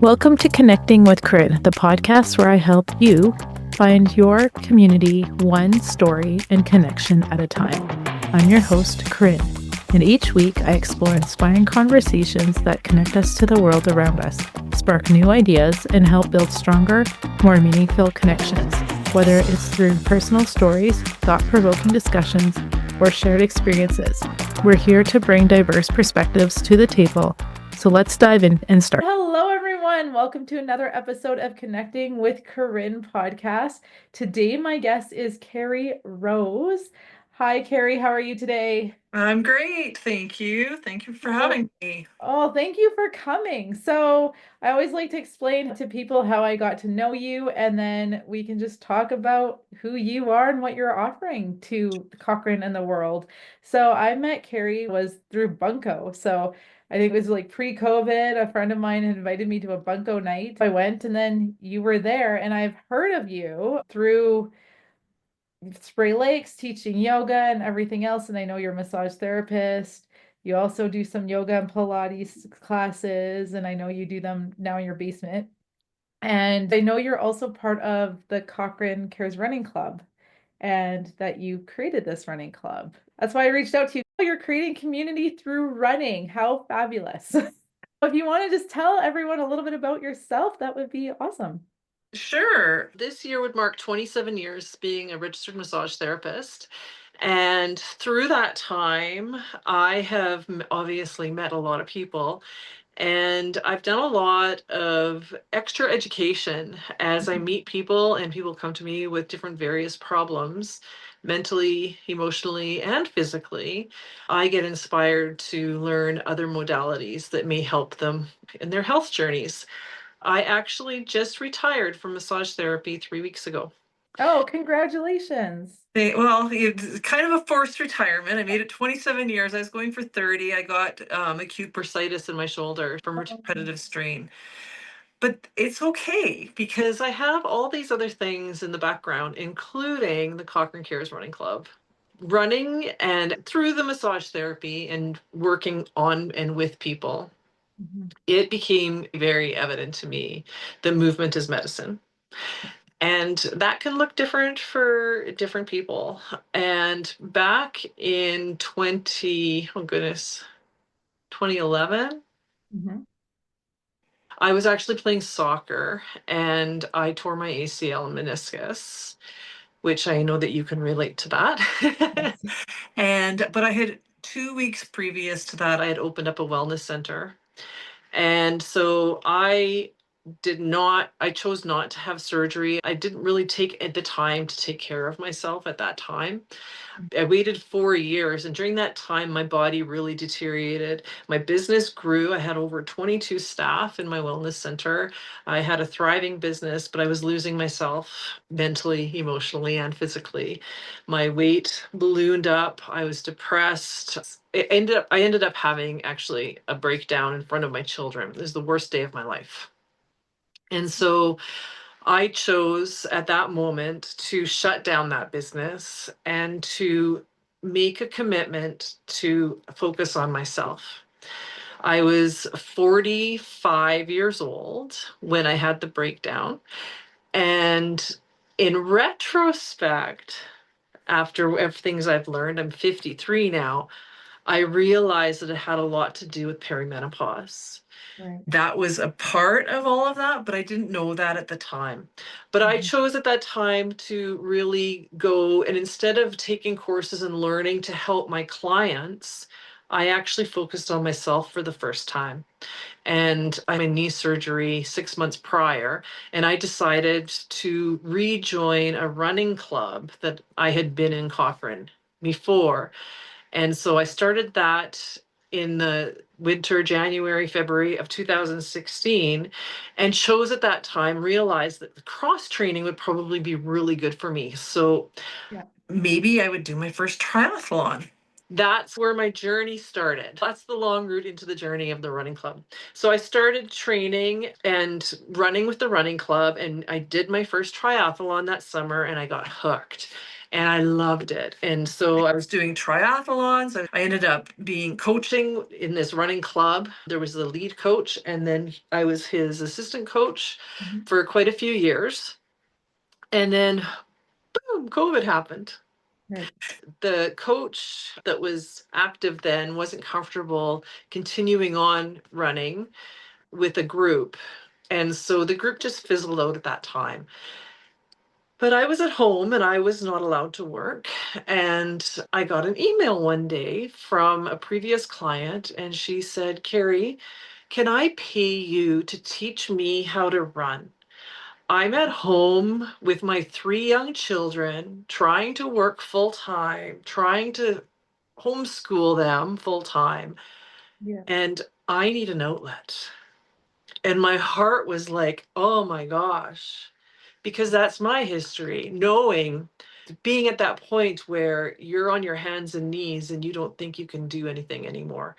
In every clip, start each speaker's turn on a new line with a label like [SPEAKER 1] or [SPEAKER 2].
[SPEAKER 1] Welcome to Connecting with Corinne, the podcast where I help you find your community one story and connection at a time. I'm your host, Corinne, and each week I explore inspiring conversations that connect us to the world around us, spark new ideas, and help build stronger, more meaningful connections. Whether it's through personal stories, thought-provoking discussions, or shared experiences, we're here to bring diverse perspectives to the table. So let's dive in and start. Hello, everyone. Welcome to another episode of Connecting with Corinne podcast. Today, my guest is Kari Rose. Hi, Kari. How are you today?
[SPEAKER 2] I'm great. Thank you. Thank you for having me.
[SPEAKER 1] Oh, thank you for coming. So I always like to explain to people how I got to know you, and then we can just talk about who you are and what you're offering to Cochrane and the world. So I met Kari was through Bunko. So I think it was like pre-COVID. A friend of mine had invited me to a Bunko night. I went, and then you were there, and I've heard of you through Spray Lakes teaching yoga and everything else. And I know you're a massage therapist. You also do some yoga and Pilates classes, and I know you do them now in your basement. And I know you're also part of the Cochrane Cares Running Club and that you created this running club. That's why I reached out to you. You're creating community through running. How fabulous. If you want to just tell everyone a little bit about yourself, that would be awesome.
[SPEAKER 2] Sure. This year would mark 27 years being a registered massage therapist. And through that time, I have obviously met a lot of people. And I've done a lot of extra education as I meet people, and people come to me with different various problems, mentally, emotionally, and physically. I get inspired to learn other modalities that may help them in their health journeys. I actually just retired from massage therapy 3 weeks ago.
[SPEAKER 1] Oh, congratulations.
[SPEAKER 2] It's kind of a forced retirement. I made it 27 years. I was going for 30. I got acute bursitis in my shoulder from repetitive strain. But it's okay because I have all these other things in the background, including the Cochrane Cares Running Club. Running and through the massage therapy and working on and with people, it became very evident to me that movement is medicine. And that can look different for different people. And back in 2011,
[SPEAKER 1] Mhm.
[SPEAKER 2] I was actually playing soccer and I tore my ACL and meniscus, which I know that you can relate to that.
[SPEAKER 1] Yes.
[SPEAKER 2] But I had 2 weeks previous to that, I had opened up a wellness center. And so I chose not to have surgery. I didn't really take the time to take care of myself at that time. I waited 4 years, and during that time, my body really deteriorated. My business grew. I had over 22 staff in my wellness center. I had a thriving business, but I was losing myself mentally, emotionally, and physically. My weight ballooned up. I was depressed. I ended up having actually a breakdown in front of my children. It was the worst day of my life. And so I chose at that moment to shut down that business and to make a commitment to focus on myself. I was 45 years old when I had the breakdown. And in retrospect, after things I've learned, I'm 53 now, I realized that it had a lot to do with perimenopause.
[SPEAKER 1] Right.
[SPEAKER 2] That was a part of all of that, but I didn't know that at the time. But I chose at that time to really go, and instead of taking courses and learning to help my clients, I actually focused on myself for the first time. And I had knee surgery 6 months prior, and I decided to rejoin a running club that I had been in Cochrane before. And so I started that in the winter, January, February of 2016, and chose at that time, realized that the cross training would probably be really good for me. So
[SPEAKER 1] Yeah.
[SPEAKER 2] maybe I would do my first triathlon. That's where my journey started. That's the long route into the journey of the running club. So I started training and running with the running club, and I did my first triathlon that summer, and I got hooked. and I loved it. And so I was doing triathlons. I ended up being coaching in this running club. There was the lead coach, and then I was his assistant coach
[SPEAKER 1] Mhm.
[SPEAKER 2] for quite a few years. And then, boom, COVID happened.
[SPEAKER 1] Right.
[SPEAKER 2] The coach that was active then wasn't comfortable continuing on running with a group. And so the group just fizzled out at that time. But I was at home and I was not allowed to work. And I got an email one day from a previous client, and she said, Kari, can I pay you to teach me how to run? I'm at home with my three young children, trying to work full time, trying to homeschool them full time,
[SPEAKER 1] Yeah.
[SPEAKER 2] and I need an outlet. And my heart was like, oh my gosh, because that's my history, knowing being at that point where you're on your hands and knees and you don't think you can do anything anymore.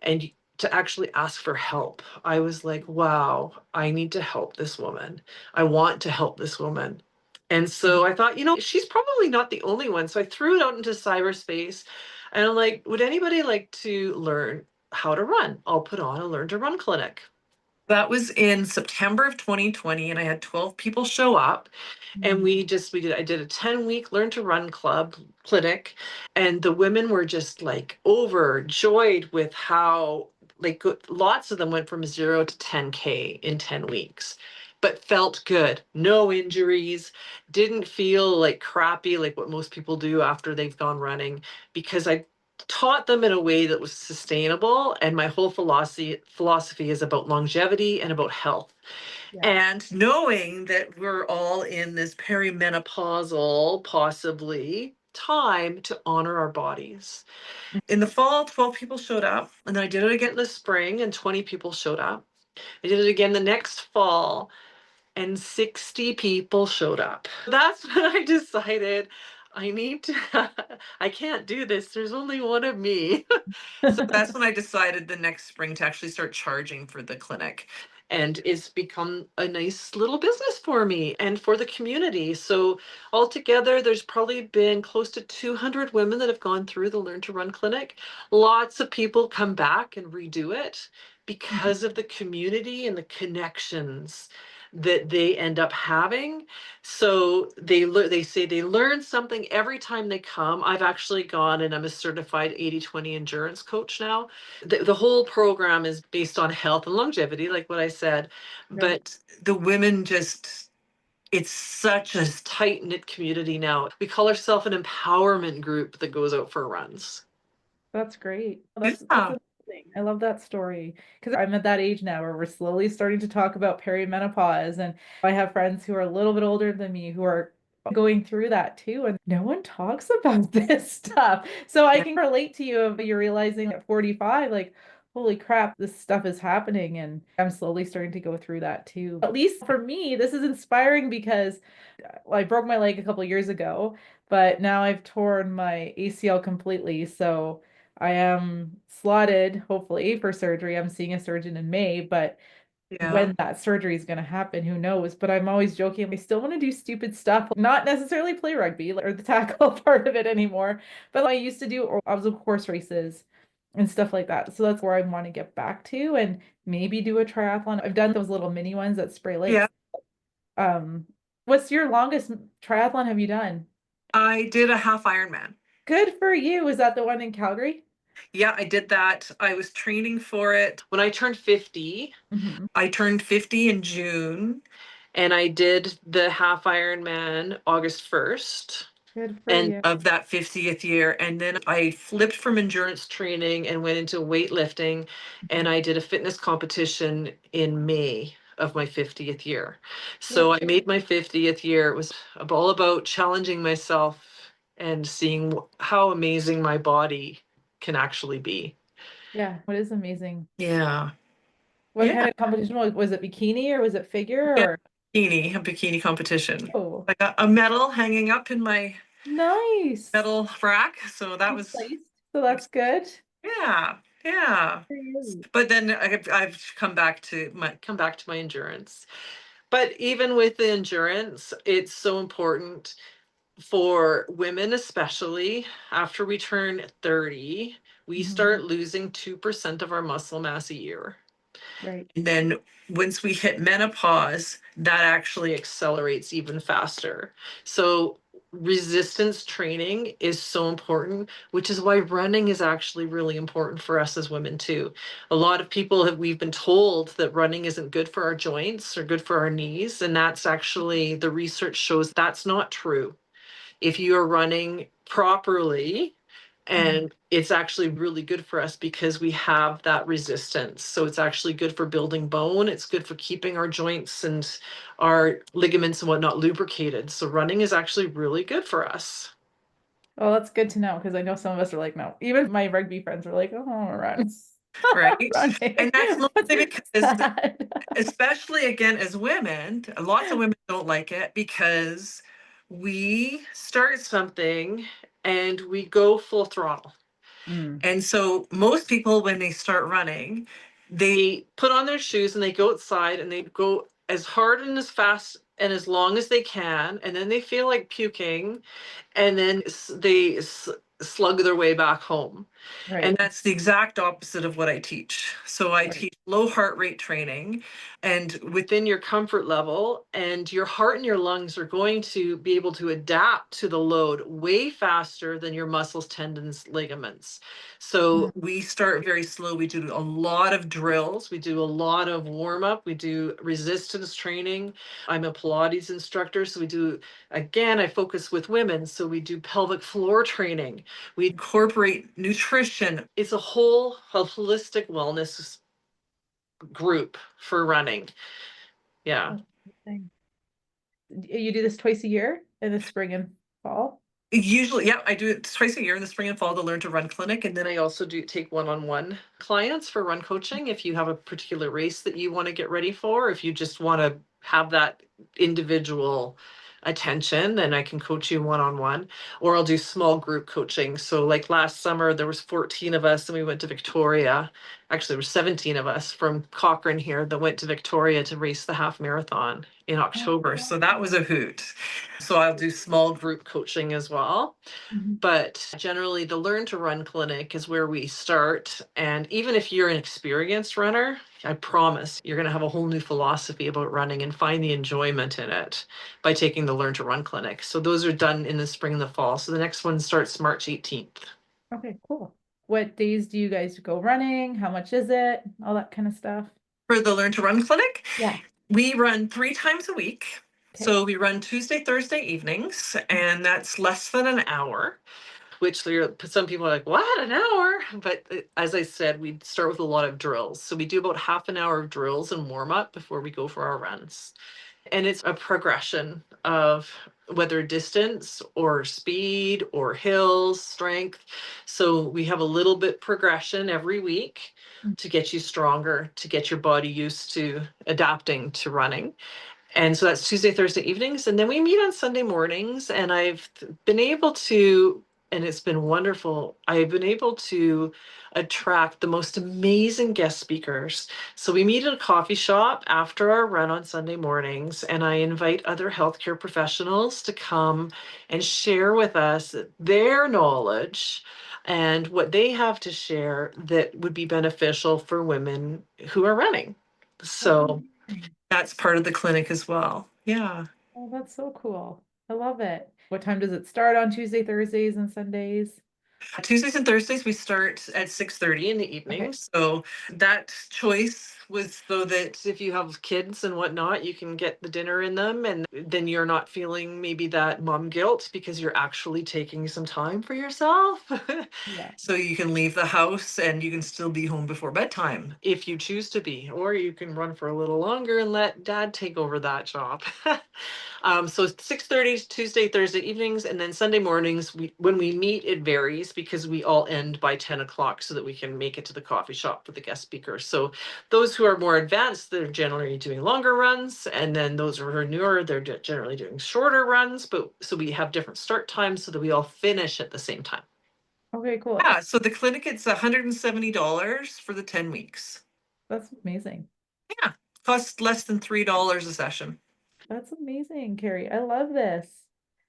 [SPEAKER 2] And to actually ask for help, I was like, wow, I need to help this woman. I want to help this woman. And so I thought, she's probably not the only one. So I threw it out into cyberspace, and I'm like, would anybody like to learn how to run? I'll put on a learn to run clinic. That was in September of 2020, and I had 12 people show up. And
[SPEAKER 1] Mm.
[SPEAKER 2] I did a 10-week learn to run club clinic, and the women were just like overjoyed with how, like, lots of them went from 0 to 10K in 10 weeks, but felt good. No injuries, didn't feel like crappy like what most people do after they've gone running, because I taught them in a way that was sustainable, and my whole philosophy is about longevity and about health.
[SPEAKER 1] Yeah.
[SPEAKER 2] And knowing that we're all in this perimenopausal, possibly, time to honor our bodies. In the fall, 12 people showed up. And then I did it again in the spring, and 20 people showed up. I did it again the next fall, and 60 people showed up. That's when I decided I need to, I can't do this. There's only one of me. So that's when I decided the next spring to actually start charging for the clinic. And it's become a nice little business for me and for the community. So altogether, there's probably been close to 200 women that have gone through the Learn to Run clinic. Lots of people come back and redo it
[SPEAKER 1] Mhm.
[SPEAKER 2] because of the community and the connections that they end up having. So they say they learn something every time they come. I've actually gone, and I'm a certified 80/20 endurance coach now. The whole program is based on health and longevity, like what I said.
[SPEAKER 1] Right.
[SPEAKER 2] But the women just, it's such a tight knit community now. We call ourselves an empowerment group that goes out for runs.
[SPEAKER 1] That's great. That's
[SPEAKER 2] Yeah.
[SPEAKER 1] amazing. I love that story because I'm at that age now where we're slowly starting to talk about perimenopause, and I have friends who are a little bit older than me who are going through that too, and no one talks about this stuff. So I
[SPEAKER 2] Yeah.
[SPEAKER 1] can relate to you of you realizing at 45, like, holy crap, this stuff is happening, and I'm slowly starting to go through that too. At least for me, this is inspiring because well, I broke my leg a couple years ago, but now I've torn my ACL completely, so I am slotted, hopefully, for surgery. I'm seeing a surgeon in May, but
[SPEAKER 2] Yeah.
[SPEAKER 1] when that surgery is going to happen, who knows? But I'm always joking. I still want to do stupid stuff, not necessarily play rugby or the tackle part of it anymore. But I used to do obstacle course races and stuff like that. So that's where I want to get back to and maybe do a triathlon. I've done those little mini ones at Spray
[SPEAKER 2] Yeah.
[SPEAKER 1] Lakes. Um, what's your longest triathlon have you done?
[SPEAKER 2] I did a half Ironman.
[SPEAKER 1] Good for you. Is that the one in Calgary?
[SPEAKER 2] Yeah, I did that. I was training for it. When I turned 50,
[SPEAKER 1] Hmm.
[SPEAKER 2] I turned 50 in June, and I did the half Ironman August 1st.
[SPEAKER 1] Good for
[SPEAKER 2] And
[SPEAKER 1] you.
[SPEAKER 2] of that 50th year. And then I flipped from endurance training and went into weightlifting. And
[SPEAKER 1] Mhm.
[SPEAKER 2] I did a fitness competition in May of my 50th year.
[SPEAKER 1] Good.
[SPEAKER 2] So I made my 50th year. It was all about challenging myself and seeing how amazing my body can actually be.
[SPEAKER 1] Yeah, what is amazing.
[SPEAKER 2] Yeah.
[SPEAKER 1] What
[SPEAKER 2] Yeah.
[SPEAKER 1] kind of competition was it bikini or was it figure
[SPEAKER 2] Yeah.
[SPEAKER 1] or
[SPEAKER 2] A bikini competition.
[SPEAKER 1] oh,
[SPEAKER 2] I got a medal hanging up in my
[SPEAKER 1] nice.
[SPEAKER 2] medal rack. So that
[SPEAKER 1] You
[SPEAKER 2] was,
[SPEAKER 1] placed. So that's good.
[SPEAKER 2] yeah. Yeah.
[SPEAKER 1] For you.
[SPEAKER 2] But then I've come back to my endurance. But even with the endurance, it's so important For women, especially after we turn 30, we
[SPEAKER 1] Mhm.
[SPEAKER 2] start losing 2% of our muscle mass a year.
[SPEAKER 1] Right.
[SPEAKER 2] And then once we hit menopause, that actually accelerates even faster. So resistance training is so important, which is why running is actually really important for us as women too. A lot of people we've been told that running isn't good for our joints or good for our knees, and that's actually, the research shows that's not true. If you are running properly,
[SPEAKER 1] Mhm.
[SPEAKER 2] and it's actually really good for us because we have that resistance. So it's actually good for building bone. It's good for keeping our joints and our ligaments and whatnot lubricated. So running is actually really good for us.
[SPEAKER 1] Well, that's good to know because I know some of us are like, no. Even my rugby friends are like, oh, I wanna run.
[SPEAKER 2] Right.
[SPEAKER 1] Running.
[SPEAKER 2] And that's mostly
[SPEAKER 1] What's
[SPEAKER 2] because,
[SPEAKER 1] that?
[SPEAKER 2] especially again, as women, lots of women don't like it because we start something and we go full throttle.
[SPEAKER 1] Mm,
[SPEAKER 2] And so most people, when they start running, they put on their shoes and they go outside and they go as hard and as fast and as long as they can. And then they feel like puking, and then slug their way back home. And
[SPEAKER 1] right.
[SPEAKER 2] that's the exact opposite of what I teach. So I
[SPEAKER 1] Right.
[SPEAKER 2] teach low heart rate training, and within your comfort level, and your heart and your lungs are going to be able to adapt to the load way faster than your muscles, tendons, ligaments.
[SPEAKER 1] Mm,
[SPEAKER 2] So we start very slow. We do a lot of drills. We do a lot of warm up. We do resistance training. I'm a Pilates instructor. So we do, again, I focus with women. So we do pelvic floor training. We incorporate nutrition. It's a holistic wellness group for running. Yeah.
[SPEAKER 1] that's interesting. You do this twice a year in the spring and fall?
[SPEAKER 2] Usually, yeah, I do it twice a year in the spring and fall, the Learn to Run clinic. And then I also do take one-on-one clients for run coaching. If you have a particular race that you want to get ready for, if you just want to have that individual attention, then I can coach you one-on-one, or I'll do small group coaching. So like last summer, there was 14 of us and we went to Victoria. Actually, there were 17 of us from Cochrane here that went to Victoria to race the half marathon in
[SPEAKER 1] Oh,
[SPEAKER 2] October. So that
[SPEAKER 1] wow.
[SPEAKER 2] was a hoot. So I'll do small group coaching as well.
[SPEAKER 1] Mhm.
[SPEAKER 2] But generally, the Learn to Run clinic is where we start. And even if you're an experienced runner, I promise you're going to have a whole new philosophy about running and find the enjoyment in it by taking the Learn to Run clinic. So those are done in the spring and the fall. So the next one starts March 18th.
[SPEAKER 1] Okay, cool. What days do you guys go running? How much is it? All that kind of stuff.
[SPEAKER 2] For the Learn to Run clinic,
[SPEAKER 1] Yeah.
[SPEAKER 2] we run 3 times a week.
[SPEAKER 1] Okay.
[SPEAKER 2] So we run Tuesday, Thursday evenings, and that's less than an hour. Which some people are like, what, an hour? But as I said, we start with a lot of drills. So we do about half an hour of drills and warm up before we go for our runs. And it's a progression of whether distance or speed or hills, strength. So we have a little bit progression every week
[SPEAKER 1] Mm.
[SPEAKER 2] to get you stronger, to get your body used to adapting to running. And so that's Tuesday, Thursday evenings. And then we meet on Sunday mornings. And I've been able to, and it's been wonderful, I've been able to attract the most amazing guest speakers. So we meet at a coffee shop after our run on Sunday mornings, and I invite other healthcare professionals to come and share with us their knowledge and what they have to share that would be beneficial for women who are running.
[SPEAKER 1] That's
[SPEAKER 2] So
[SPEAKER 1] amazing.
[SPEAKER 2] that's part of the clinic as well. Yeah.
[SPEAKER 1] Oh, that's so cool. I love it. What time does it start on Tuesday, Thursdays, and Sundays?
[SPEAKER 2] Tuesdays and Thursdays we start at 6:30 in the
[SPEAKER 1] Okay.
[SPEAKER 2] evening. So that choice was so that if you have kids and whatnot, you can get the dinner in them, and then you're not feeling maybe that mom guilt because you're actually taking some time for yourself.
[SPEAKER 1] Yeah.
[SPEAKER 2] So you can leave the house and you can still be home before bedtime if you choose to be, or you can run for a little longer and let dad take over that job. So 6:30 Tuesday, Thursday evenings, and then Sunday mornings. When we meet, it varies because we all end by 10 o'clock so that we can make it to the coffee shop for the guest speakers. So those who are more advanced, they're generally doing longer runs, and then those who are newer, they're generally doing shorter runs. But so we have different start times so that we all finish at the same time.
[SPEAKER 1] Okay, cool.
[SPEAKER 2] Yeah, so the clinic, it's $170 for the 10 weeks.
[SPEAKER 1] That's amazing.
[SPEAKER 2] Yeah, costs less than $3 a session.
[SPEAKER 1] That's amazing, Carrie. I love this.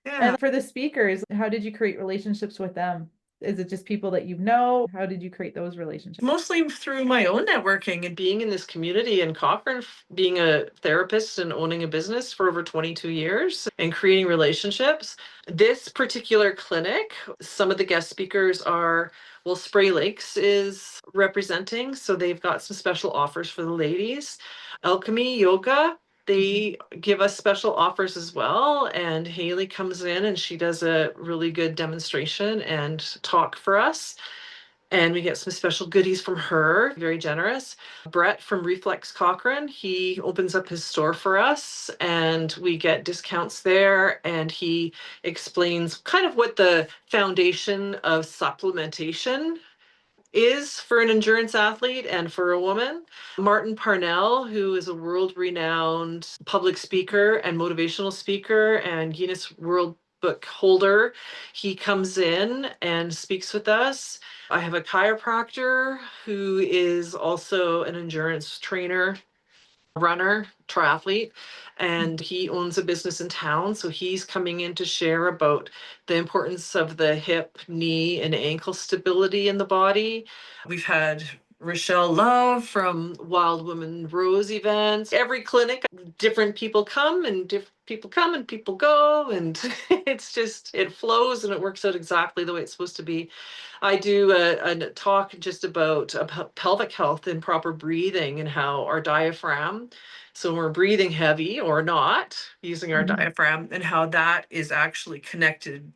[SPEAKER 2] Yeah.
[SPEAKER 1] And for the speakers, how did you create relationships with them? Is it just people that you know? How did you create those relationships?
[SPEAKER 2] Mostly through my own networking and being in this community in Cochrane, being a therapist and owning a business for over 22 years and creating relationships. This particular clinic, some of the guest speakers are, well, Spray Lakes is representing, so they've got some special offers for the ladies. Alchemy Yoga, they give us special offers as well. And Haley comes in and she does a really good demonstration and talk for us, and we get some special goodies from her, very generous. Brett from Reflex Cochrane, he opens up his store for us and we get discounts there, and he explains kind of what the foundation of supplementation is for an endurance athlete and for a woman. Martin Parnell, who is a world renowned public speaker and motivational speaker and Guinness World Book holder, he comes in and speaks with us. I have a chiropractor who is also an endurance trainer, runner, triathlete, and he owns a business in town. So he's coming in to share about the importance of the hip, knee, and ankle stability in the body. We've had Rochelle Love from Wild Woman Rose events. Every clinic, different people come and people come and people go, and it's just, it flows and it works out exactly the way it's supposed to be. I do a talk just about pelvic health and proper breathing and how our diaphragm, so we're breathing heavy or not using our diaphragm, and how that is actually connected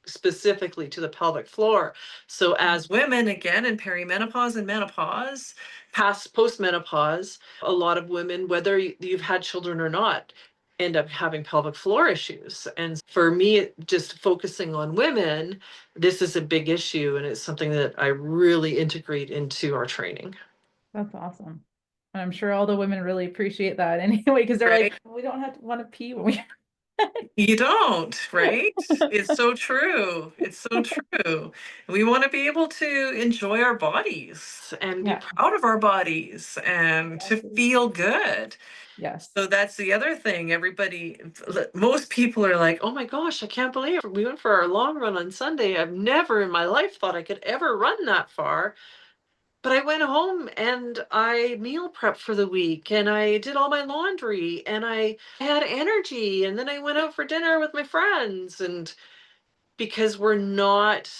[SPEAKER 2] specifically to the pelvic floor. So as women, again, in perimenopause and menopause, past postmenopause, a lot of women, whether you've had children or not, end up having pelvic floor issues. And for me, just focusing on women, this is a big issue, and it's something that I really integrate into our training.
[SPEAKER 1] That's awesome. I'm sure all the women really appreciate that anyway, because they're like,
[SPEAKER 2] Right?
[SPEAKER 1] we don't have to want to pee when we.
[SPEAKER 2] You don't, right? It's so true. It's so true. We want to be able to enjoy our bodies and be
[SPEAKER 1] Yeah,
[SPEAKER 2] proud of our bodies and to
[SPEAKER 1] exactly.
[SPEAKER 2] feel good.
[SPEAKER 1] Yes.
[SPEAKER 2] So that's the other thing. Most people are like, oh my gosh, I can't believe we went for our long run on Sunday. I've never in my life thought I could ever run that far. But I went home and I meal prepped for the week and I did all my laundry and I had energy, and then I went out for dinner with my friends. And because we're not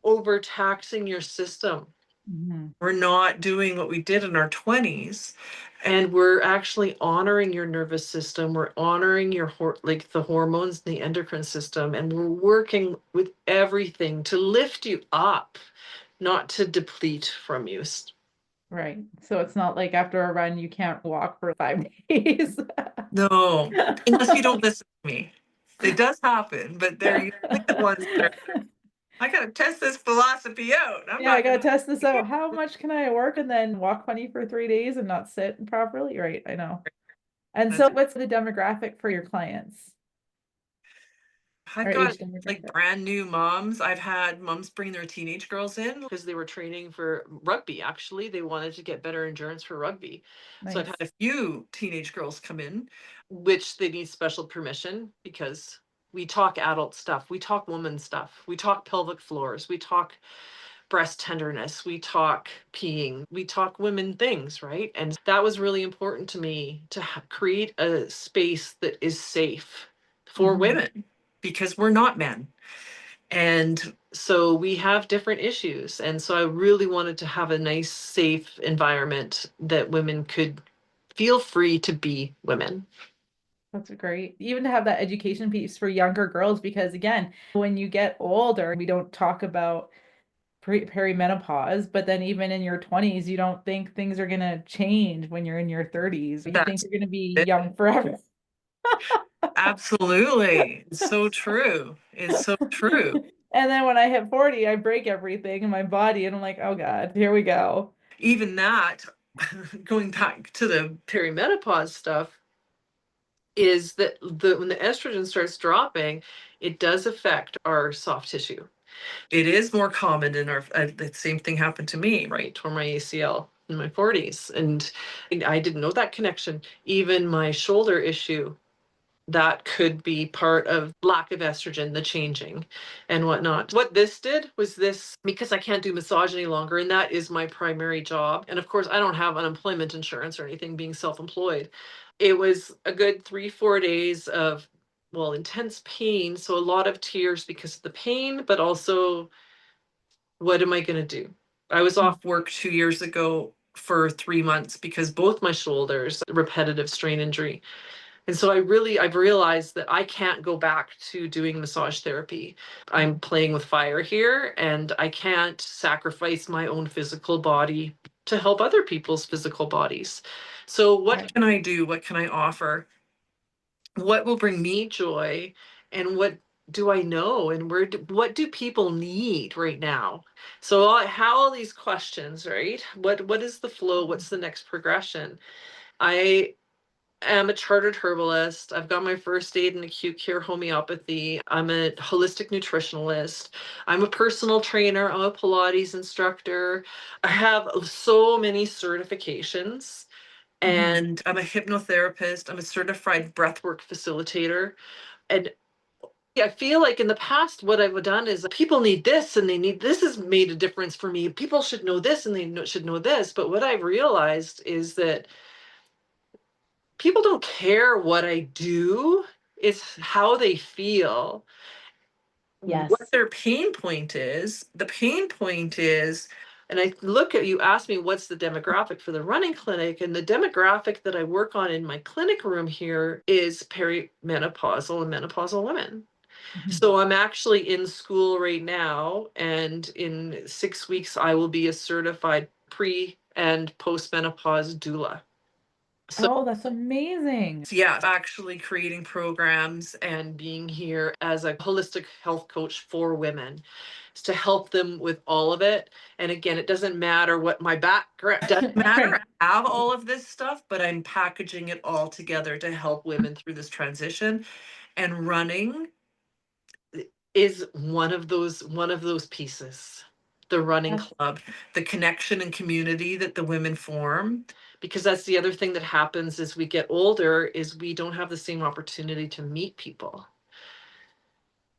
[SPEAKER 2] overtaxing your system,
[SPEAKER 1] Mhm.
[SPEAKER 2] we're not doing what we did in our 20s, and we're actually honoring your nervous system, we're honoring your like the hormones and the endocrine system, and we're working with everything to lift you up, not to deplete from you.
[SPEAKER 1] Right. So it's not like after a run you can't walk for 5 days.
[SPEAKER 2] No, unless you don't listen to me. It does happen, but they're usually the ones that are, I gotta test this philosophy out. I'm
[SPEAKER 1] Yeah, I
[SPEAKER 2] not
[SPEAKER 1] gotta
[SPEAKER 2] gonna.
[SPEAKER 1] test this out. How much can I work and then walk funny for 3 days and not sit properly? Right, I know. And so
[SPEAKER 2] That's,
[SPEAKER 1] what's the demographic for your clients
[SPEAKER 2] I've
[SPEAKER 1] or age
[SPEAKER 2] got like
[SPEAKER 1] demographic?
[SPEAKER 2] brand new moms. I've had moms bring their teenage girls in because they were training for rugby. Actually, they wanted to get better endurance for rugby. So I've had a
[SPEAKER 1] Nice.
[SPEAKER 2] few teenage girls come in, which they need special permission because we talk adult stuff, we talk woman stuff, we talk pelvic floors, we talk breast tenderness, we talk peeing, we talk women things, right? And that was really important to me to create a space that is safe for
[SPEAKER 1] Mhm.
[SPEAKER 2] women because we're not men. And so we have different issues. And so I really wanted to have a nice, safe environment that women could feel free to be women.
[SPEAKER 1] That's great. Even to have that education piece for younger girls, because again, when you get older, we don't talk about perimenopause, but then even in your 20s, you don't think things are going to change when you're in your 30s. You think
[SPEAKER 2] That's
[SPEAKER 1] you're going to be
[SPEAKER 2] it.
[SPEAKER 1] young forever.
[SPEAKER 2] Absolutely. It's so true. It's so true.
[SPEAKER 1] And then when I hit 40, I break everything in my body and I'm like, oh God, here we go.
[SPEAKER 2] Even that, going back to the perimenopause stuff, is that when the estrogen starts dropping, it does affect our soft tissue. It is more common in our, the same thing happened to me, right? Tore my ACL in my 40s. And I didn't know that connection. Even my shoulder issue that could be part of lack of estrogen, the changing and whatnot. What this did was this, because I can't do massage any longer, and that is my primary job. And of course, I don't have unemployment insurance or anything being self-employed. It was a good 3-4 days of, well, intense pain. So a lot of tears because of the pain, but also, what am I going to do? I was off work 2 years ago for 3 months because both my shoulders, repetitive strain injury. And so I've realized that I can't go back to doing massage therapy. I'm playing with fire here, and I can't sacrifice my own physical body to help other people's physical bodies. So what can I do? What can I offer? What will bring me joy? And what do I know? And what do people need right now? So how all these questions, right? What is the flow? What's the next progression? I am a chartered herbalist. I've got my first aid in acute care homeopathy. I'm a holistic nutritionalist. I'm a personal trainer. I'm a Pilates instructor. I have so many certifications. And I'm a hypnotherapist. I'm a certified breathwork facilitator. And I feel like in the past, what I've done is people need this and they need this has made a difference for me. People should know this and should know this. But what I've realized is that people don't care what I do, it's how they feel. What
[SPEAKER 1] Yes.
[SPEAKER 2] their pain point is. The pain point is, and I look at you, ask me what's the demographic for the running clinic, and the demographic that I work on in my clinic room here is perimenopausal and menopausal women.
[SPEAKER 1] Mhm.
[SPEAKER 2] So I'm actually in school right now, and in 6 weeks, I will be a certified pre and postmenopause doula. So
[SPEAKER 1] Oh, that's amazing.
[SPEAKER 2] yeah, actually creating programs and being here as a holistic health coach for women is to help them with all of it. And again, it doesn't matter what my background doesn't matter.
[SPEAKER 1] Right.
[SPEAKER 2] I have all of this stuff, but I'm packaging it all together to help women through this transition. And running is one of those pieces. The running
[SPEAKER 1] That's
[SPEAKER 2] club, the connection and community that the women form, because that's the other thing that happens as we get older is we don't have the same opportunity to meet people.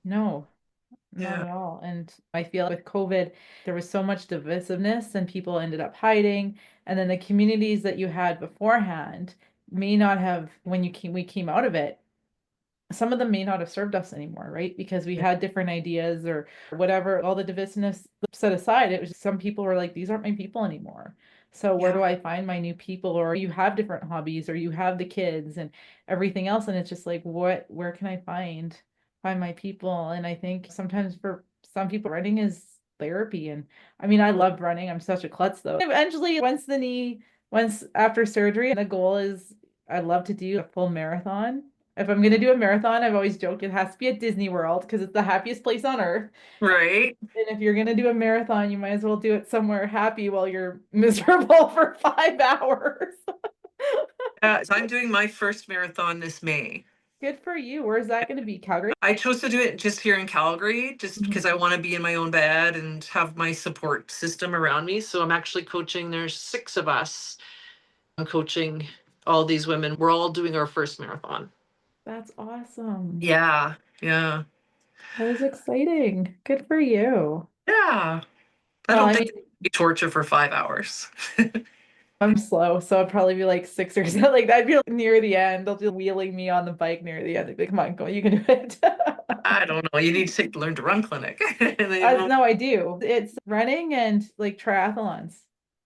[SPEAKER 1] no, not
[SPEAKER 2] Yeah.
[SPEAKER 1] at all. And I feel with COVID, there was so much divisiveness and people ended up hiding. And then the communities that you had beforehand may not have, when we came out of it, some of them may not have served us anymore, right? Because we had different ideas or whatever, all the divisiveness set aside. It was just some people were like, these aren't my people anymore. So where
[SPEAKER 2] Yeah.
[SPEAKER 1] do I find my new people? Or you have different hobbies or you have the kids and everything else. And it's just like, where can I find my people? And I think sometimes for some people, running is therapy. And I mean, I loved running. I'm such a klutz though. Eventually, once after surgery, the goal is I'd love to do a full marathon. If I'm gonna do a marathon, I've always joked it has to be at Disney World because it's the happiest place on earth.
[SPEAKER 2] Right.
[SPEAKER 1] And if you're gonna do a marathon, you might as well do it somewhere happy while you're miserable for 5 hours.
[SPEAKER 2] So I'm doing my first marathon this May.
[SPEAKER 1] Good for you. Where's that gonna be? Calgary?
[SPEAKER 2] I chose to do it just here in Calgary, just
[SPEAKER 1] Mhm.
[SPEAKER 2] because I want to be in my own bed and have my support system around me. So I'm actually coaching, there's 6 of us. I'm coaching all these women. We're all doing our first marathon.
[SPEAKER 1] That's awesome.
[SPEAKER 2] Yeah. Yeah.
[SPEAKER 1] That is exciting. Good for you.
[SPEAKER 2] Yeah. I
[SPEAKER 1] Well,
[SPEAKER 2] don't
[SPEAKER 1] I
[SPEAKER 2] think
[SPEAKER 1] mean,
[SPEAKER 2] it'd be torture for 5 hours.
[SPEAKER 1] I'm slow, so I'd probably be like 6 or 7. Like I'd be like, near the end. They'll be wheeling me on the bike near the end. They'd be like, come on, go, you can do it.
[SPEAKER 2] I don't know. You need to take the learn to run clinic. And
[SPEAKER 1] As
[SPEAKER 2] then,
[SPEAKER 1] no, I do. It's running and like triathlons.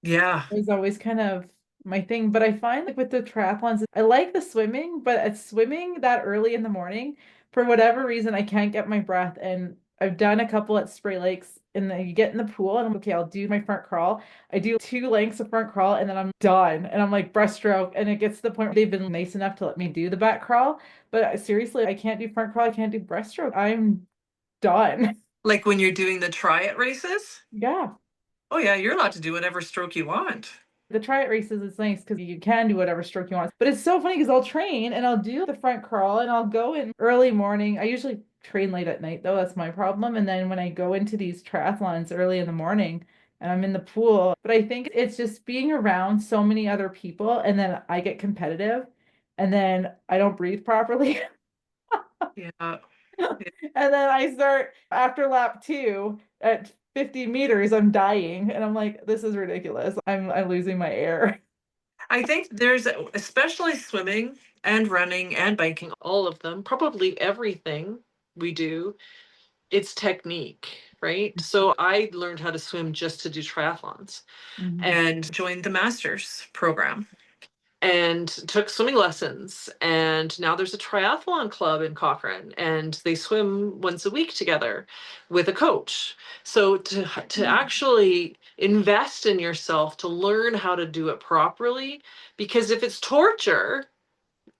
[SPEAKER 2] yeah.
[SPEAKER 1] It was always kind of my thing. But I find like with the triathlons, I like the swimming, but at swimming that early in the morning, for whatever reason, I can't get my breath. And I've done a couple at Spray Lakes, and then you get in the pool, and I'm okay, I'll do my front crawl. I do 2 lengths of front crawl, and then I'm done. And I'm like breaststroke, and it gets to the point where they've been nice enough to let me do the back crawl. But seriously, I can't do front crawl, I can't do breaststroke. I'm done.
[SPEAKER 2] Like when you're doing the try it races.
[SPEAKER 1] Yeah.
[SPEAKER 2] Oh, yeah. You're allowed to do whatever stroke you want.
[SPEAKER 1] The try-it races is nice because you can do whatever stroke you want. But it's so funny because I'll train and I'll do the front crawl and I'll go in early morning. I usually train late at night though. That's my problem. And then when I go into these triathlons early in the morning and I'm in the pool, but I think it's just being around so many other people and then I get competitive and then I don't breathe properly.
[SPEAKER 2] Yeah.
[SPEAKER 1] And then I start after lap two at 50 meters, I'm dying. And I'm like, this is ridiculous. I'm losing my air.
[SPEAKER 2] I think there's, especially swimming and running and biking, all of them, probably everything we do, it's technique, right? So I learned how to swim just to do triathlons
[SPEAKER 1] Mhm.
[SPEAKER 2] and joined the master's program and took swimming lessons. And now there's a triathlon club in Cochrane, and they swim once a week together with a coach. So to actually invest in yourself to learn how to do it properly, because if it's torture,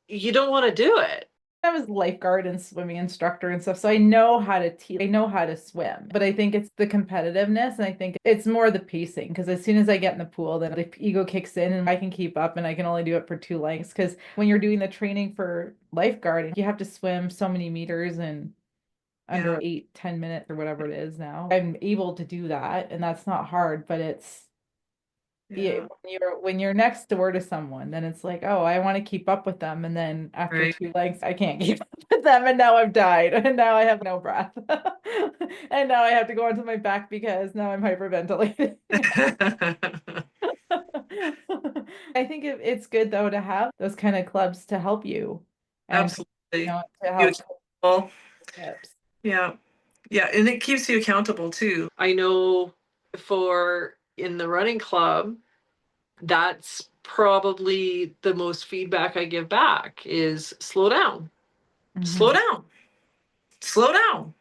[SPEAKER 2] you don't want to do it.
[SPEAKER 1] I was lifeguard and swimming instructor and stuff, so I know how to teach. I know how to swim, but I think it's the competitiveness, and I think it's more the pacing. Because as soon as I get in the pool, then the ego kicks in, and I can keep up, and I can only do it for two lengths. Because when you're doing the training for lifeguarding, you have to swim so many meters and
[SPEAKER 2] Yeah,
[SPEAKER 1] under 8, 10 minutes or whatever it is now. I'm able to do that, and that's not hard, but it's yeah,
[SPEAKER 2] yeah,
[SPEAKER 1] when you're next door to someone, then it's like, oh, I want to keep up with them. And then after
[SPEAKER 2] right.
[SPEAKER 1] two legs, I can't keep up with them. And now I've died. And now I have no breath. And now I have to go onto my back because now I'm hyperventilating. I think it's good though to have those kind of clubs to help you and
[SPEAKER 2] Absolutely.
[SPEAKER 1] to
[SPEAKER 2] You
[SPEAKER 1] help
[SPEAKER 2] accountable.
[SPEAKER 1] tips.
[SPEAKER 2] Yeah. Yeah, and it keeps you accountable too. I know for in the running club, that's probably the most feedback I give back is slow down, slow
[SPEAKER 1] Mhm.
[SPEAKER 2] down, slow down.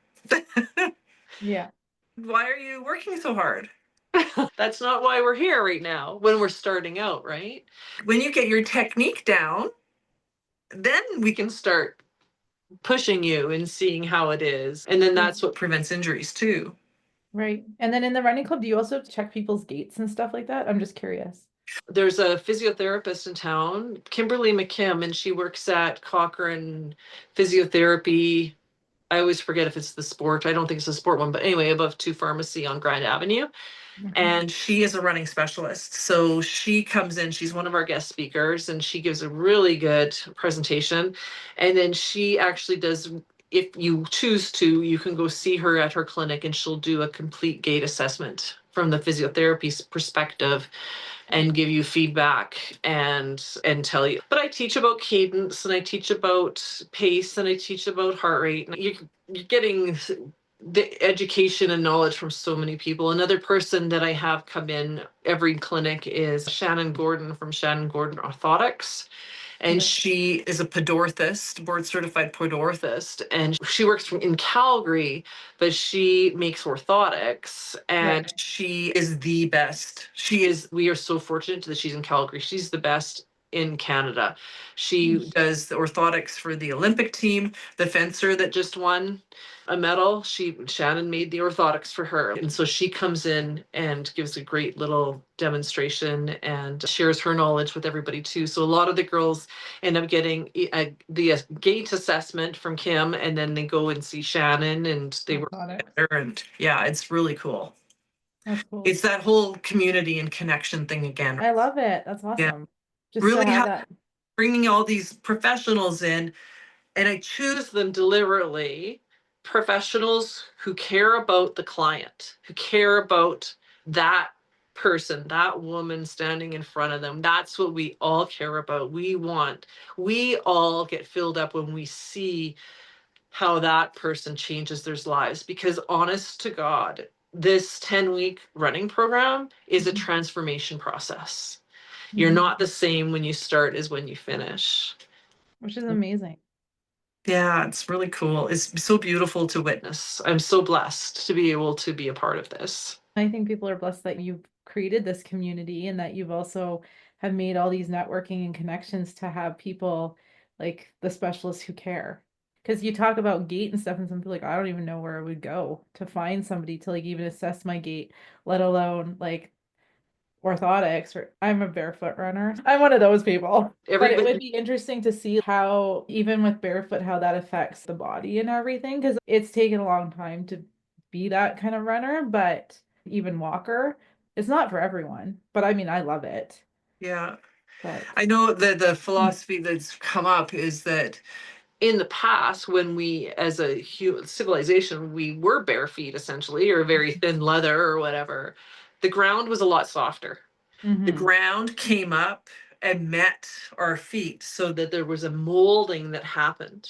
[SPEAKER 1] Yeah.
[SPEAKER 2] Why are you working so hard? That's not why we're here right now when we're starting out, right? When you get your technique down, then we can start pushing you and seeing how it is. And then that's what prevents injuries too.
[SPEAKER 1] Right. And then in the running club, do you also check people's gaits and stuff like that? I'm just curious.
[SPEAKER 2] There's a physiotherapist in town, Kimberly McKim, and she works at Cochrane Physiotherapy. I always forget if it's the sport. I don't think it's the sport one, but anyway, above 2 Pharmacy on Grand Avenue.
[SPEAKER 1] Mhm.
[SPEAKER 2] And she is a running specialist. So she comes in, she's one of our guest speakers, and she gives a really good presentation. And then she actually does, if you choose to, you can go see her at her clinic and she'll do a complete gait assessment from the physiotherapy perspective and give you feedback and tell you. But I teach about cadence and I teach about pace and I teach about heart rate. And you're getting the education and knowledge from so many people. Another person that I have come in every clinic is Shannon Gordon from Shannon Gordon Orthotics. And
[SPEAKER 1] Right.
[SPEAKER 2] she is a podorthist, board certified podorthist, and she works in Calgary, but she makes orthotics
[SPEAKER 1] Right.
[SPEAKER 2] and she is the best. She is, we are so fortunate that she's in Calgary. She's the best in Canada. She does the orthotics for the Olympic team, the fencer that just won a medal. Shannon made the orthotics for her. And so she comes in and gives a great little demonstration and shares her knowledge with everybody too. So a lot of the girls end up getting the gait assessment from Kim, and then they go and see Shannon, and they work
[SPEAKER 1] Orthotics.
[SPEAKER 2] together. And yeah, it's really cool.
[SPEAKER 1] That's cool.
[SPEAKER 2] It's that whole community and connection thing again.
[SPEAKER 1] I love it. That's
[SPEAKER 2] Yeah,
[SPEAKER 1] awesome. Just to
[SPEAKER 2] really
[SPEAKER 1] have that.
[SPEAKER 2] bringing all these professionals in, and I choose them deliberately. Professionals who care about the client, who care about that person, that woman standing in front of them. That's what we all care about. We all get filled up when we see how that person changes their lives. Because honest to God, this 10-week running program is a
[SPEAKER 1] Mhm.
[SPEAKER 2] transformation process. You're
[SPEAKER 1] Mhm.
[SPEAKER 2] not the same when you start as when you finish.
[SPEAKER 1] Which is amazing.
[SPEAKER 2] Yeah, it's really cool. It's so beautiful to witness. I'm so blessed to be able to be a part of this.
[SPEAKER 1] I think people are blessed that you've created this community and that you've also have made all these networking and connections to have people like the specialists who care. Because you talk about gait and stuff, and some people are like, I don't even know where I would go to find somebody to like even assess my gait, let alone like orthotics, or I'm a barefoot runner. I'm one of those people. But it would
[SPEAKER 2] Everybody,
[SPEAKER 1] be interesting to see how, even with barefoot, how that affects the body and everything, because it's taken a long time to be that kind of runner, but even walker, it's not for everyone. But I mean, I love it.
[SPEAKER 2] yeah.
[SPEAKER 1] But
[SPEAKER 2] I know that the philosophy that's come up is that in the past, when we, as a civilization, we were bare feet essentially, or very thin leather or whatever, the ground was a lot softer. The
[SPEAKER 1] Mm-hmm.
[SPEAKER 2] ground came up and met our feet so that there was a molding that happened.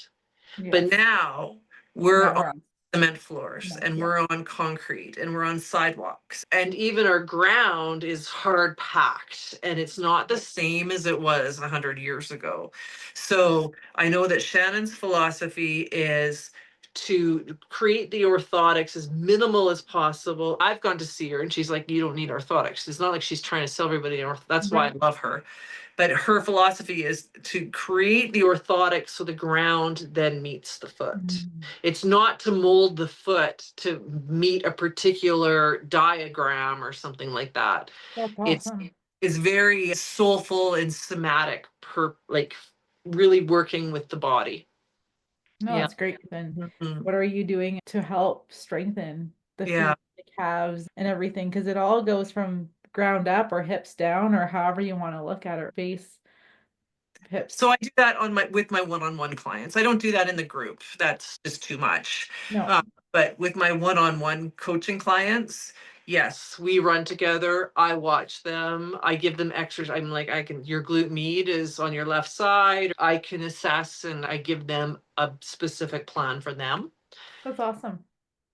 [SPEAKER 2] But
[SPEAKER 1] Yes.
[SPEAKER 2] now we're
[SPEAKER 1] Now
[SPEAKER 2] on
[SPEAKER 1] we're on
[SPEAKER 2] cement floors
[SPEAKER 1] cement.
[SPEAKER 2] and
[SPEAKER 1] Yeah.
[SPEAKER 2] we're on concrete and we're on sidewalks. And even our ground is hard packed and it's not the same as it was 100 years ago. So I know that Shannon's philosophy is to create the orthotics as minimal as possible. I've gone to see her and she's like, you don't need orthotics. It's not like she's trying to sell everybody an That's why I
[SPEAKER 1] Right.
[SPEAKER 2] love her. But her philosophy is to create the orthotic so the ground then meets the foot.
[SPEAKER 1] Mm.
[SPEAKER 2] It's not to mold the foot to meet a particular diagram or something like that.
[SPEAKER 1] That's
[SPEAKER 2] It's
[SPEAKER 1] awesome.
[SPEAKER 2] is very soulful and somatic, like really working with the body.
[SPEAKER 1] No,
[SPEAKER 2] Yeah.
[SPEAKER 1] that's great. Then
[SPEAKER 2] Mhm.
[SPEAKER 1] what are you doing to help strengthen the
[SPEAKER 2] Yeah.
[SPEAKER 1] feet, the calves, and everything? Because it all goes from ground up or hips down or however you want to look at it, base,
[SPEAKER 2] So
[SPEAKER 1] hips.
[SPEAKER 2] I do that on my with my one-on-one clients. I don't do that in the group. That's just too much.
[SPEAKER 1] No,
[SPEAKER 2] But with my one-on-one coaching clients, yes, we run together. I watch them. I give them exercise. I'm like, your glute med is on your left side. I can assess and I give them a specific plan for them.
[SPEAKER 1] that's awesome.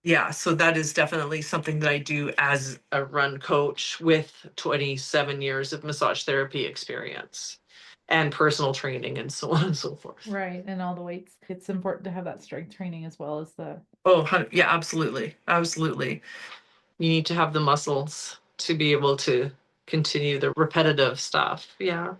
[SPEAKER 2] Yeah, so that is definitely something that I do as a run coach with 27 years of massage therapy experience and personal training and so on and so forth.
[SPEAKER 1] Right. And all the weights. It's important to have that strength training as well as the.
[SPEAKER 2] Oh, yeah, absolutely. Absolutely. You need to have the muscles to be able to continue the repetitive stuff. Yeah.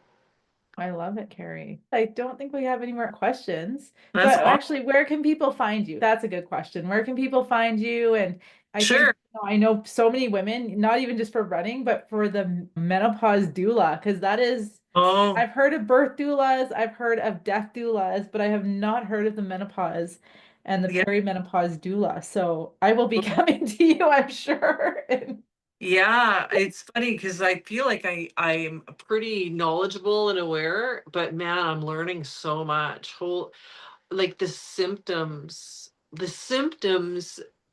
[SPEAKER 1] I love it, Carrie. I don't think we have any more questions,
[SPEAKER 2] That's
[SPEAKER 1] but
[SPEAKER 2] awesome.
[SPEAKER 1] actually, where can people find you? That's a good question. Where can people find you? And I think,
[SPEAKER 2] Sure.
[SPEAKER 1] I know so many women, not even just for running, but for the menopause doula, because that is,
[SPEAKER 2] Oh,
[SPEAKER 1] I've heard of birth doulas, I've heard of death doulas, but I have not heard of the menopause and the
[SPEAKER 2] yeah.
[SPEAKER 1] perimenopause doula. So I will be coming to you, I'm sure.
[SPEAKER 2] Yeah, it's funny because I feel like I'm pretty knowledgeable and aware, but man, I'm learning so much. Like the symptoms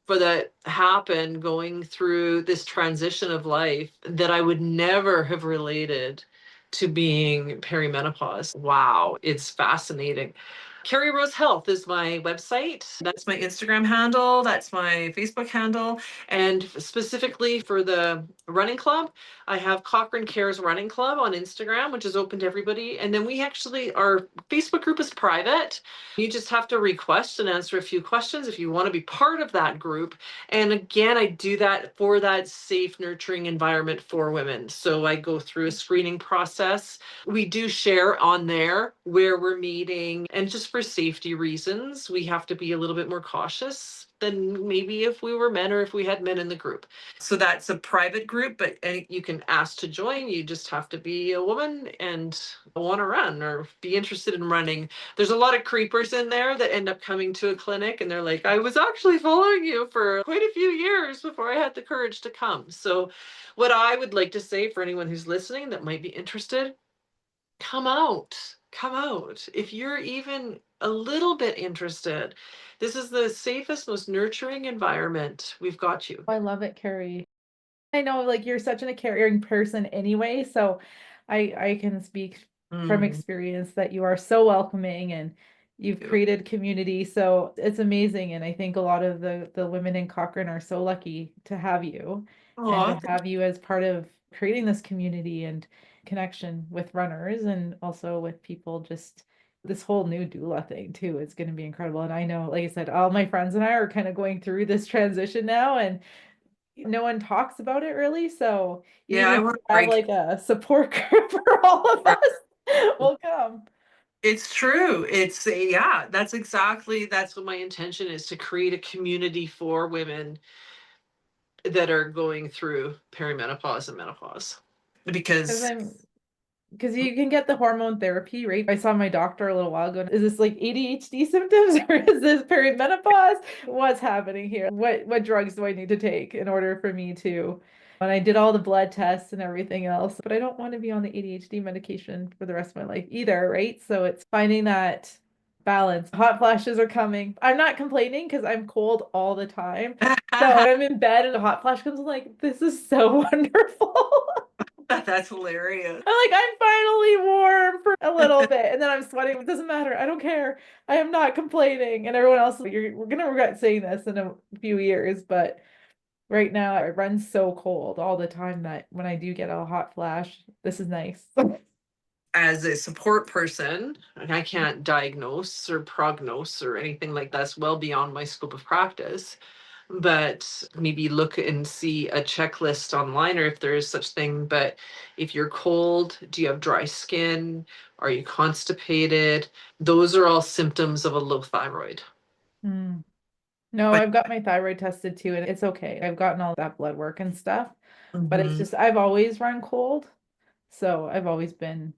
[SPEAKER 2] for that happen going through this transition of life that I would never have related to being perimenopause. Wow, it's fascinating. Kari Rose Health is my website. That's my Instagram handle. That's my Facebook handle. And specifically for the running club, I have Cochrane Cares Running Club on Instagram, which is open to everybody. And then our Facebook group is private. You just have to request and answer a few questions if you want to be part of that group. And again, I do that for that safe, nurturing environment for women. So I go through a screening process. We do share on there where we're meeting, and just for safety reasons, we have to be a little bit more cautious than maybe if we were men or if we had men in the group. So that's a private group, but you can ask to join. You just have to be a woman and want to run or be interested in running. There's a lot of creepers in there that end up coming to a clinic and they're like, I was actually following you for quite a few years before I had the courage to come. So, what I would like to say for anyone who's listening that might be interested, come out. Come out. If you're even a little bit interested, this is the safest, most nurturing environment. We've got you.
[SPEAKER 1] I love it, Carrie. I know like you're such a caring person anyway, so I can speak from
[SPEAKER 2] Mm,
[SPEAKER 1] experience that you are so welcoming and you've
[SPEAKER 2] you.
[SPEAKER 1] created community. So it's amazing. And I think a lot of the women in Cochrane are so lucky to have you and
[SPEAKER 2] Aw,
[SPEAKER 1] to have you as part of creating this community and connection with runners and also with people just this whole new doula thing too is going to be incredible. And I know, like I said, all my friends and I are kind of going through this transition now and no one talks about it really. So
[SPEAKER 2] yeah,
[SPEAKER 1] even
[SPEAKER 2] I
[SPEAKER 1] if
[SPEAKER 2] want
[SPEAKER 1] you
[SPEAKER 2] to
[SPEAKER 1] have
[SPEAKER 2] break.
[SPEAKER 1] like a support group for all of us, we'll come.
[SPEAKER 2] It's true. Yeah, that's what my intention is, to create a community for women that are going through perimenopause and menopause.
[SPEAKER 1] Because
[SPEAKER 2] Because
[SPEAKER 1] because you can get the hormone therapy, right? I saw my doctor a little while ago. Is this like ADHD symptoms or is this perimenopause? What's happening here? What drugs do I need to take in order for me to? And I did all the blood tests and everything else, but I don't want to be on the ADHD medication for the rest of my life either, right? So it's finding that Balance. Hot flashes are coming. I'm not complaining because I'm cold all the time. So I'm in bed and a hot flash comes, I'm like, this is so wonderful.
[SPEAKER 2] That's hilarious.
[SPEAKER 1] I'm finally warm for a little bit. And then I'm sweating. It doesn't matter. I don't care. I am not complaining. And everyone else, we're gonna regret saying this in a few years, but right now it runs so cold all the time that when I do get a hot flash, this is nice.
[SPEAKER 2] As a support person, I can't diagnose or prognose or anything like that. It's well beyond my scope of practice. But maybe look and see a checklist online or if there is such thing. But if you're cold, do you have dry skin? Are you constipated? Those are all symptoms of a low thyroid.
[SPEAKER 1] Mm. No,
[SPEAKER 2] But
[SPEAKER 1] I've got my thyroid tested too, and it's okay. I've gotten all that blood work and stuff, but it's
[SPEAKER 2] Mhm.
[SPEAKER 1] just I've always run cold. So I've always been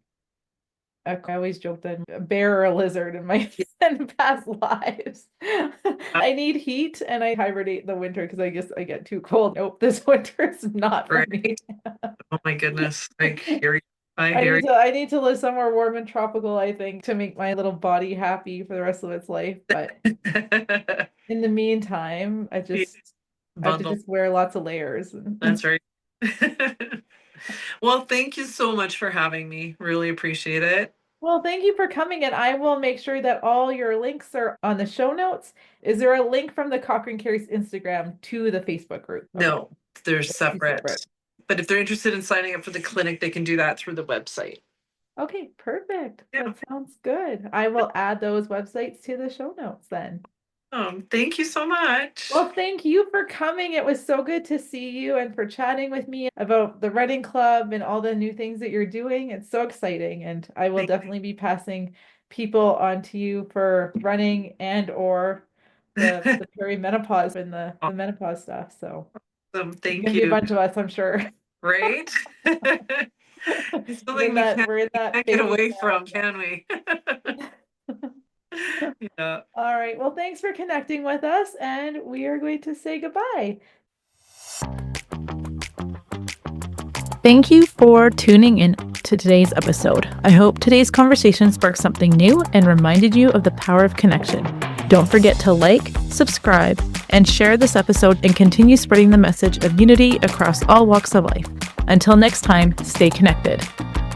[SPEAKER 1] I always joke that I'm a bear or a lizard in my in past lives. I need heat and I hibernate in the winter because I guess I get too cold. Nope, this winter is not for me.
[SPEAKER 2] Right. Oh my goodness. I hear you. I hear
[SPEAKER 1] I need to live somewhere warm and tropical, I think, to make my little body happy for the rest of its life. But
[SPEAKER 2] you.
[SPEAKER 1] in the meantime,
[SPEAKER 2] Yeah,
[SPEAKER 1] I have to
[SPEAKER 2] bundle.
[SPEAKER 1] just wear lots of layers.
[SPEAKER 2] That's right. Well, thank you so much for having me. Really appreciate it.
[SPEAKER 1] Well, thank you for coming, and I will make sure that all your links are on the show notes. Is there a link from the Cochrane Cares Instagram to the Facebook group? Okay,
[SPEAKER 2] No, they're
[SPEAKER 1] so two separate.
[SPEAKER 2] separate. But if they're interested in signing up for the clinic, they can do that through the website.
[SPEAKER 1] Okay, perfect.
[SPEAKER 2] Yeah.
[SPEAKER 1] That sounds good. I will add those websites to the show notes then.
[SPEAKER 2] Thank you so much.
[SPEAKER 1] Well, thank you for coming. It was so good to see you and for chatting with me about the running club and all the new things that you're doing. It's so exciting, and I will
[SPEAKER 2] Thank
[SPEAKER 1] definitely be passing people on to you for running and or the perimenopause and the menopause stuff. So there's
[SPEAKER 2] Thank
[SPEAKER 1] gonna be a
[SPEAKER 2] you.
[SPEAKER 1] bunch of us, I'm sure.
[SPEAKER 2] Right? It's something
[SPEAKER 1] We're in
[SPEAKER 2] we
[SPEAKER 1] that
[SPEAKER 2] can't get
[SPEAKER 1] phase
[SPEAKER 2] away
[SPEAKER 1] now.
[SPEAKER 2] from, can we? Yeah.
[SPEAKER 1] All right. Well, thanks for connecting with us, and we are going to say goodbye. Thank you for tuning in to today's episode. I hope today's conversation sparked something new and reminded you of the power of connection. Don't forget to like, subscribe, and share this episode and continue spreading the message of unity across all walks of life. Until next time, stay connected.